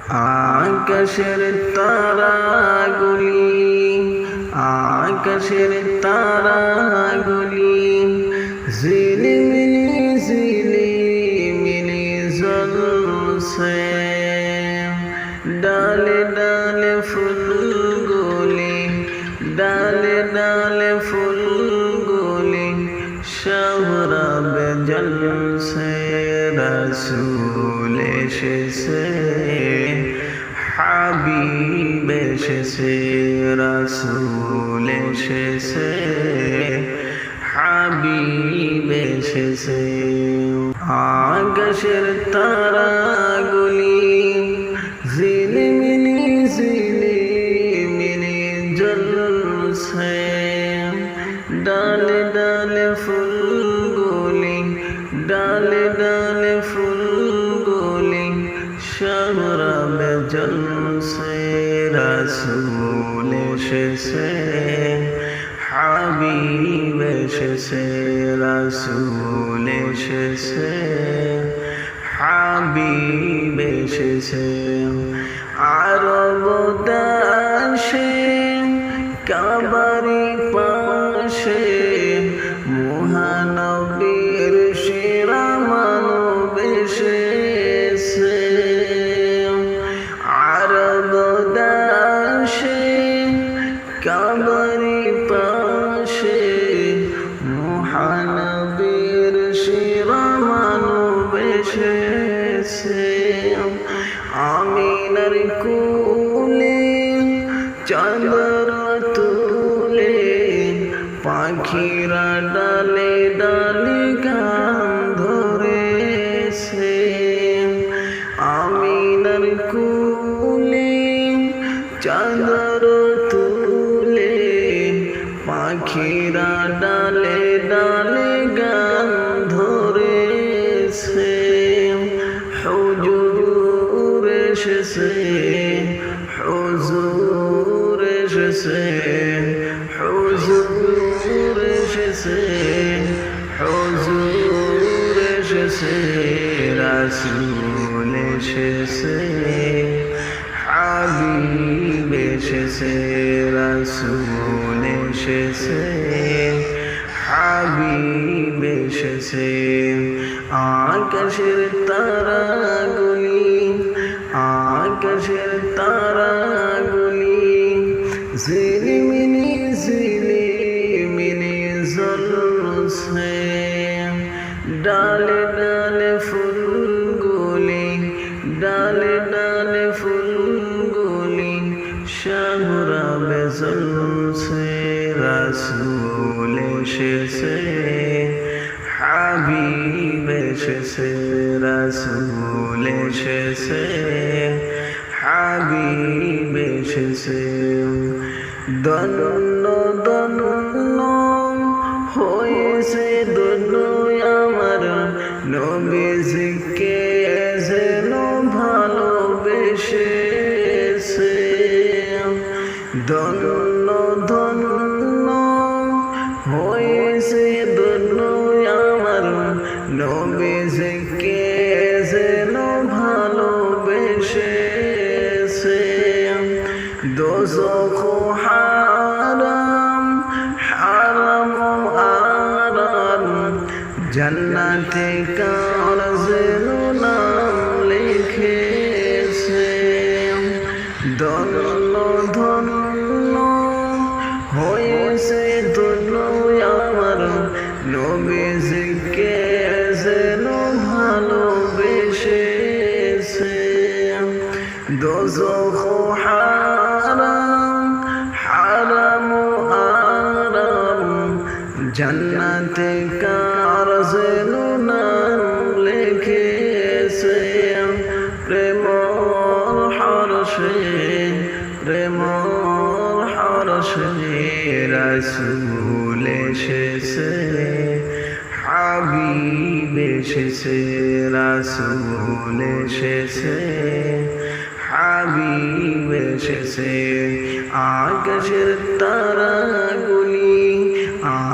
আকাশের তারাগুলি, আকাশের তারাগুলি ঝিলিমিলি ঝিলিমিলি জ্বলছে। ডালে ডালে ফুলগুলি, ডালে ডালে ফুলগুলি শহরাবে জ্বলছে। রাসূল এসেছে, হাবিব এসেছে, রাসূল এসেছে, হাবিব এসেছে। আকাশের তারাগুলি ঝিলিমিলি ঝিলিমিলি জ্বলছে। ডালে ডালে ফুলগুলি, ডালে ডালে ফুলগুলি শহরাবে জ্বলছে। রাসূল এসেছে, হাবিব এসেছে, রাসূল এসেছে, হাবিব এসেছে। আরব দেশে কাবারি পাশে মহানবীর সেরা মানব এসেছে। আরব দেশে কাবারি পাশে মহানবীর সেরা মানব এসেছে। আমিনার কোলে চাঁদর তুলে পাখিরা ডালে ডালে গান ধরেছে। আমিনার কোলে চাঁদর তুলে পাখিরা ডালে ডালে গান ধরেছে। হুজুর এসেছে, হুজুর এসেছে, হুজুর এসেছে, হুজুর এসেছে। রাসূল এসেছে, হাবিব এসেছে, রাসূল এসেছে, হাবিব এসেছে। আকাশের তারাগুলি, আকাশের তারাগুলি ঝিলিমিলি ঝিলিমিলি জ্বলছে। ডালে ডালে ফুলগুলি, ডালে ডালে ফুলগুলি শহরাবে জ্বলছে। রাসূল এসেছে, হাবিব এসেছে, রাসূল এসেছে, হাবিব এসেছে। ধন্য ধন্য হয়েছে ধন্য আমার নবীজিকে যেন ভালোবেসেছে। ধন্য ধন্য হয়েছে ধন্য আমার নবীজিকে যেন ভালোবেসেছে। দোজখ হারাম, হারাম হারাম, জান্নাতে কার যেন নাম লিখেছে। ধন্য ধন্য হয়েছে ধন্য আমার নবীজিকে যেন ভালোবেসেছে। দোজখ হারাম, হারাম হারাম, জান্নাতে কার যেন নাম লিখেছে। প্রেম হরষে, প্রেম হরষে রাসূল এসেছে, হাবিব এসেছে, রাসূল এসেছে, হাবিব এসেছে। আকাশের তারাগুলি,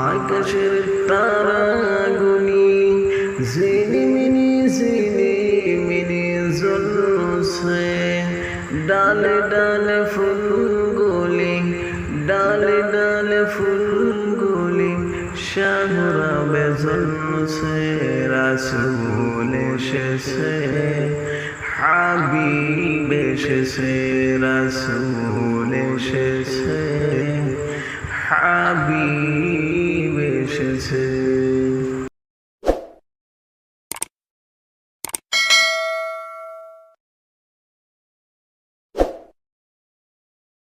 আকাশের তারাগুলি ঝিলিমিলি ঝিলিমিলি জ্বলছে। ডালে ডালে ফুলগুলি, ডালে ডালে ফুলগুলি শাহরাবে ঝুলছে, রাসূল এসেছে, হাবিব এসেছে, রাসূল এসেছে, হাবিব এসেছে।